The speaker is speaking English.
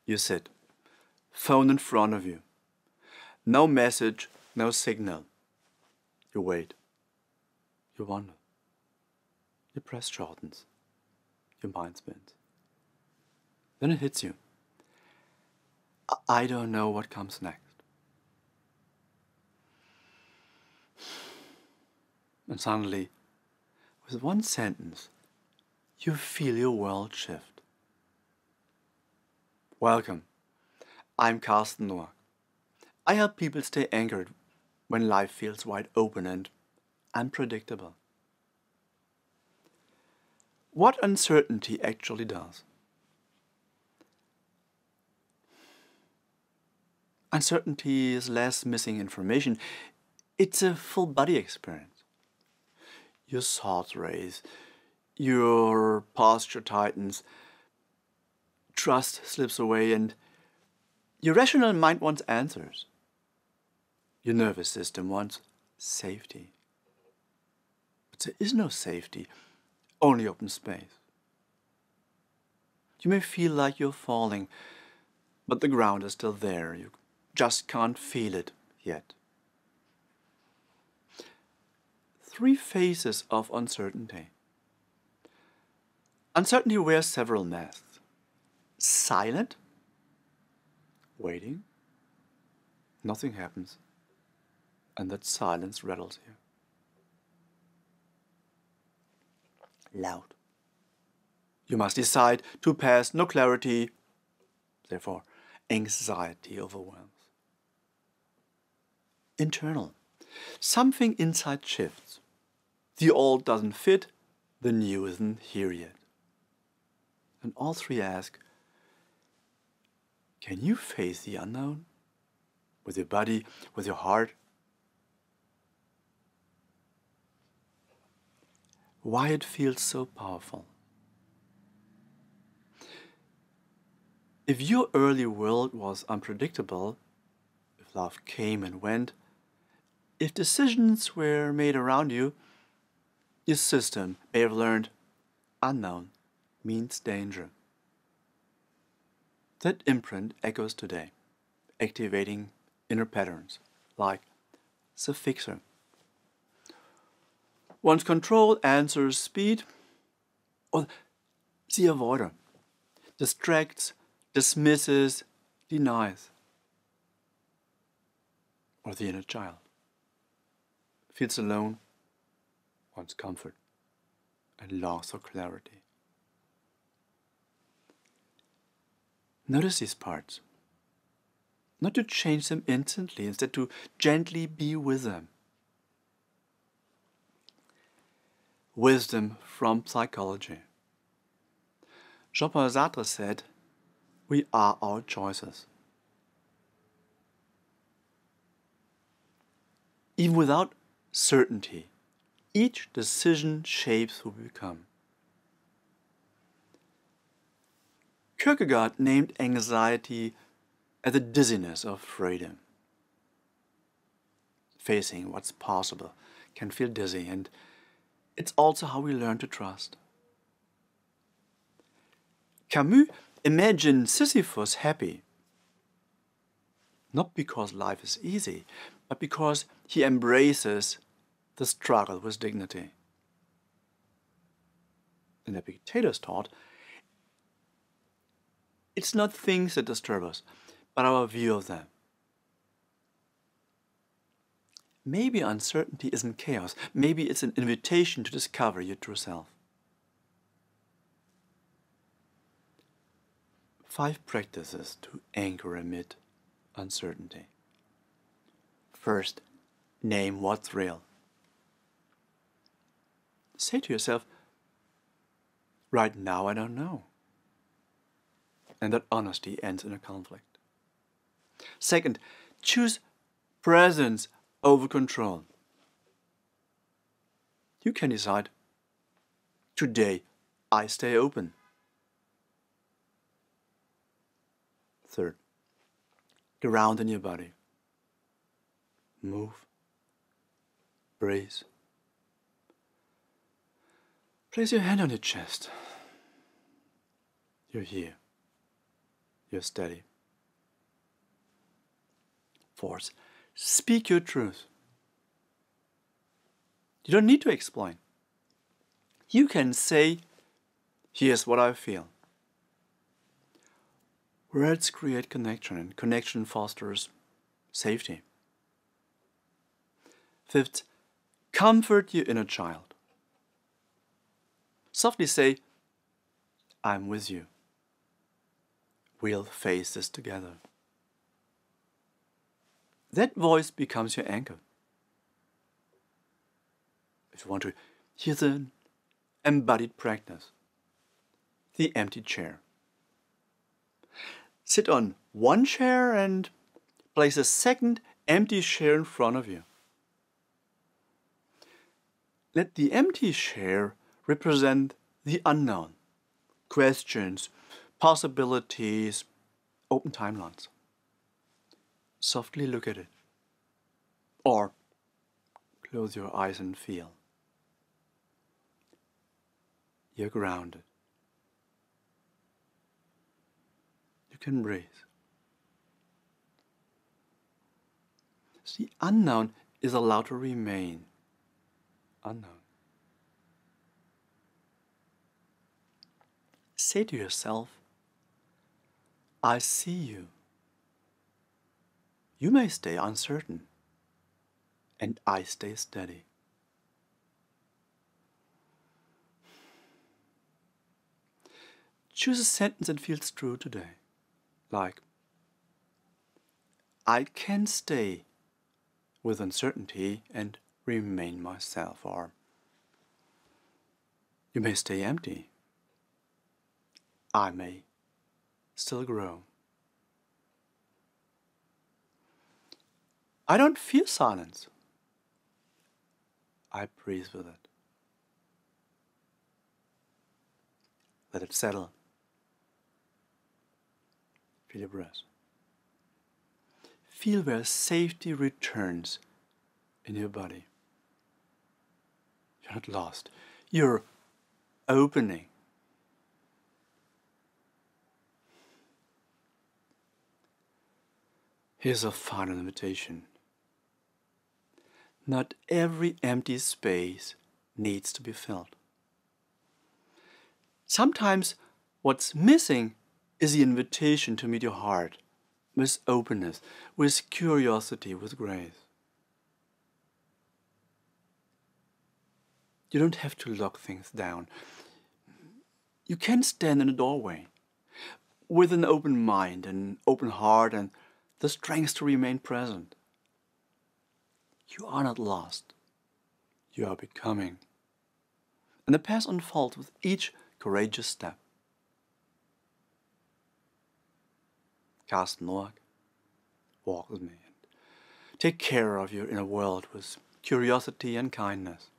You sit, phone in front of you. No message, no signal. You wait. You wonder. Your breath shortens. Your mind spins. Then it hits you. I don't know what comes next. And suddenly, with one sentence, you feel your world shift. Welcome. I'm Karsten Noack. I help people stay anchored when life feels wide open and unpredictable. What uncertainty actually does? Uncertainty is less missing information. It's a full body experience. Your thoughts race, your posture tightens, trust slips away, and your rational mind wants answers. Your nervous system wants safety. But there is no safety, only open space. You may feel like you're falling, but the ground is still there. You just can't feel it yet. 3 phases of uncertainty. Uncertainty wears several masks. Silent, waiting, nothing happens, and that silence rattles you. Loud. You must decide to pass, no clarity, therefore anxiety overwhelms. Internal. Something inside shifts. The old doesn't fit, the new isn't here yet. And all 3 ask, can you face the unknown? With your body, with your heart? Why it feels so powerful? If your early world was unpredictable, if love came and went, if decisions were made around you, your system may have learned unknown means danger. That imprint echoes today, activating inner patterns like the fixer. Wants control, answers speed, or the avoider. Distracts, dismisses, denies. Or the inner child. Feels alone, wants comfort, and longs for clarity. Notice these parts. Not to change them instantly, instead to gently be with them. Wisdom from psychology. Jean-Paul Sartre said, "We are our choices." Even without certainty, each decision shapes who we become. Kierkegaard named anxiety as the dizziness of freedom. Facing what's possible can feel dizzy, and it's also how we learn to trust. Camus imagined Sisyphus happy, not because life is easy, but because he embraces the struggle with dignity. In Epictetus taught, it's not things that disturb us, but our view of them. Maybe uncertainty isn't chaos. Maybe it's an invitation to discover your true self. 5 practices to anchor amid uncertainty. First, name what's real. Say to yourself, right now I don't know. And that honesty ends in a conflict. Second, choose presence over control. You can decide, today I stay open. Third, ground in your body. Move, breathe. Place your hand on your chest. You're here. you're steady. Fourth, speak your truth. You don't need to explain. You can say, here's what I feel. Words create connection, and connection fosters safety. Fifth, comfort your inner child. Softly say, I'm with you. We'll face this together. That voice becomes your anchor. If you want to hear the embodied practice, the empty chair. Sit on one chair and place a second empty chair in front of you. Let the empty chair represent the unknown, questions, possibilities, open timelines. Softly look at it, or close your eyes and feel. You're grounded. You can breathe. The unknown is allowed to remain unknown. Say to yourself, I see you. You may stay uncertain, and I stay steady. Choose a sentence that feels true today, like, I can stay with uncertainty and remain myself, or you may stay empty. I may still grow. I don't fear silence. I breathe with it. Let it settle. Feel your breath. Feel where safety returns in your body. You're not lost. You're opening. Here's a final invitation. Not every empty space needs to be filled. Sometimes what's missing is the invitation to meet your heart with openness, with curiosity, with grace. You don't have to lock things down. You can stand in a doorway with an open mind, an open heart, and the strength to remain present. You are not lost. You are becoming. And the path unfolds with each courageous step. Karsten Noack, walk with me and take care of your inner world with curiosity and kindness.